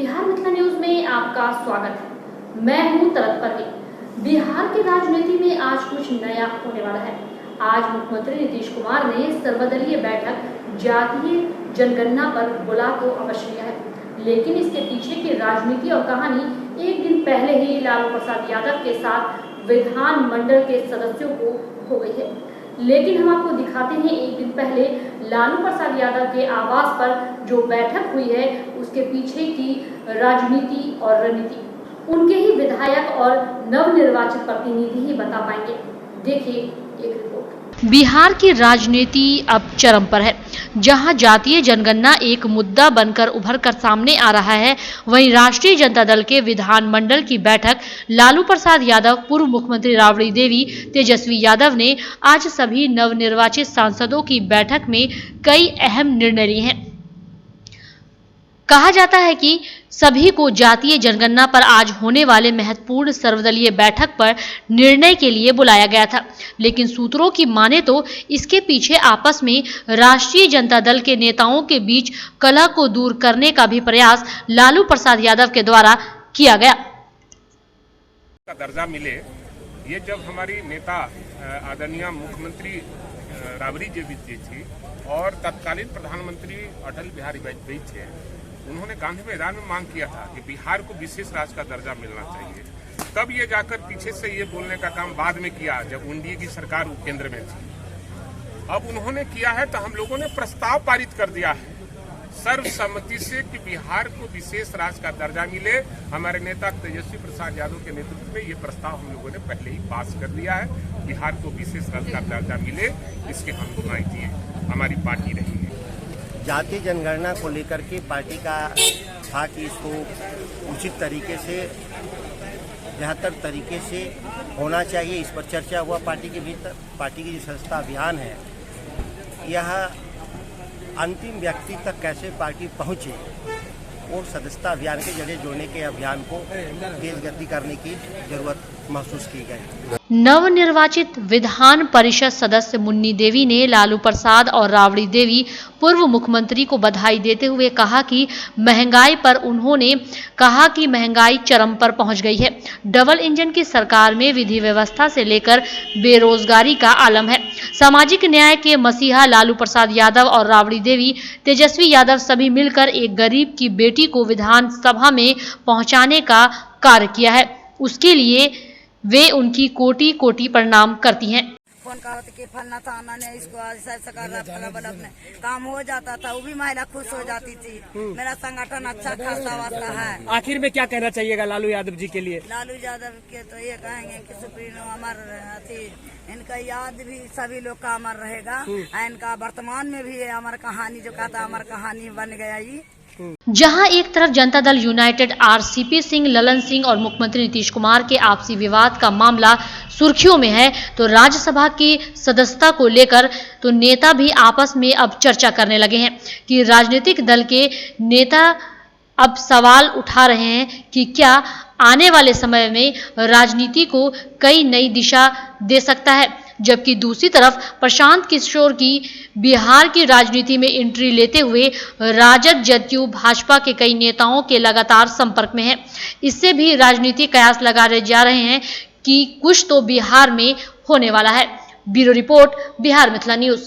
Bihar Mithila news में आपका स्वागत है। मैं हूं तरत परवीन। बिहार की राजनीति में आज कुछ नया होने वाला है। आज मुख्यमंत्री नीतीश कुमार ने सर्वदलीय बैठक जातीय जनगणना पर बुला तो अवश्य लिया है, लेकिन इसके पीछे की राजनीति और कहानी एक दिन पहले ही लालू प्रसाद यादव के साथ विधानमंडल के सदस्यों को हो गई है। लेकिन हम आपको दिखाते हैं एक दिन पहले लालू प्रसाद यादव के आवास पर जो बैठक हुई है, उसके पीछे की राजनीति और रणनीति उनके ही विधायक और नवनिर्वाचित प्रतिनिधि ही बता पाएंगे। देखिए एक रिपोर्ट। बिहार की राजनीति अब चरम पर है। जहां जातीय जनगणना एक मुद्दा बनकर उभर कर सामने आ रहा है, वहीं राष्ट्रीय जनता दल के विधानमंडल की बैठक लालू प्रसाद यादव, पूर्व मुख्यमंत्री राबड़ी देवी, तेजस्वी यादव ने आज सभी नवनिर्वाचित सांसदों की बैठक में कई अहम निर्णय लिए हैं। कहा जाता है कि सभी को जातीय जनगणना पर आज होने वाले महत्वपूर्ण सर्वदलीय बैठक पर निर्णय के लिए बुलाया गया था, लेकिन सूत्रों की माने तो इसके पीछे आपस में राष्ट्रीय जनता दल के नेताओं के बीच कलह को दूर करने का भी प्रयास लालू प्रसाद यादव के द्वारा किया गया। का दर्जा मिले, ये जब हमारी नेता आदरणीय मुख्यमंत्री राबड़ी देवी जी थी और तत्कालीन प्रधानमंत्री अटल बिहारी वाजपेयी थे, उन्होंने गांधी मैदान में मांग किया था कि बिहार को विशेष राज्य का दर्जा मिलना चाहिए। तब ये जाकर पीछे से ये बोलने का काम बाद में किया जब एनडीए की सरकार केंद्र में थी। अब उन्होंने किया है तो हम लोगों ने प्रस्ताव पारित कर दिया है सर्वसम्मति से कि बिहार को विशेष राज्य का दर्जा मिले। हमारे नेता तेजस्वी प्रसाद यादव के नेतृत्व में ये प्रस्ताव हम लोगों ने पहले ही पास कर दिया है। बिहार को विशेष राज्य का दर्जा मिले, इसके हम हिमायती हैं, हमारी पार्टी रही है। जातीय जनगणना को लेकर के पार्टी का था कि इसको उचित तरीके से, बेहतर तरीके से होना चाहिए। इस पर चर्चा हुआ पार्टी के भीतर। पार्टी की जो सदस्यता अभियान है, यह अंतिम व्यक्ति तक कैसे पार्टी पहुंचे और सदस्यता अभियान के जरिए जोड़ने के अभियान को तेज गति करने की जरूरत महसूस की गई। नवनिर्वाचित विधान परिषद सदस्य मुन्नी देवी ने लालू प्रसाद और राबड़ी देवी पूर्व मुख्यमंत्री को बधाई देते हुए कहा कि महंगाई पर उन्होंने कहा कि महंगाई चरम पर पहुंच गई है। डबल इंजन की सरकार में विधि व्यवस्था से लेकर बेरोजगारी का आलम है। सामाजिक न्याय के मसीहा लालू प्रसाद यादव और राबड़ी देवी, तेजस्वी यादव सभी मिलकर एक गरीब की बेटी को विधानसभा में पहुंचाने का कार्य किया है। उसके लिए वे उनकी कोटि कोटि प्रणाम करती हैं। फोन का कि फलना था ने इसको काम हो जाता था, वो भी महिला खुश हो जाती थी। मेरा संगठन अच्छा खासा वास्ता है। आखिर में क्या कहना चाहिएगा लालू यादव जी के लिए? लालू यादव के तो ये कहेंगे कि सुप्रीम अमर थी, इनका याद भी सभी लोग का अमर रहेगा। इनका वर्तमान में भी अमर कहानी जो कहता अमर कहानी बन गया। जहां एक तरफ जनता दल यूनाइटेड, आरसीपी सिंह, ललन सिंह और मुख्यमंत्री नीतीश कुमार के आपसी विवाद का मामला सुर्खियों में है, तो राज्यसभा की सदस्यता को लेकर तो नेता भी आपस में अब चर्चा करने लगे हैं कि राजनीतिक दल के नेता अब सवाल उठा रहे हैं कि क्या आने वाले समय में राजनीति को कई नई दिशा दे सकता है। जबकि दूसरी तरफ प्रशांत किशोर की बिहार की राजनीति में एंट्री लेते हुए राजद, जदयू, भाजपा के कई नेताओं के लगातार संपर्क में है। इससे भी राजनीतिक कयास लगाए जा रहे हैं कि कुछ तो बिहार में होने वाला है। Bureau report, Bihar Mithila news.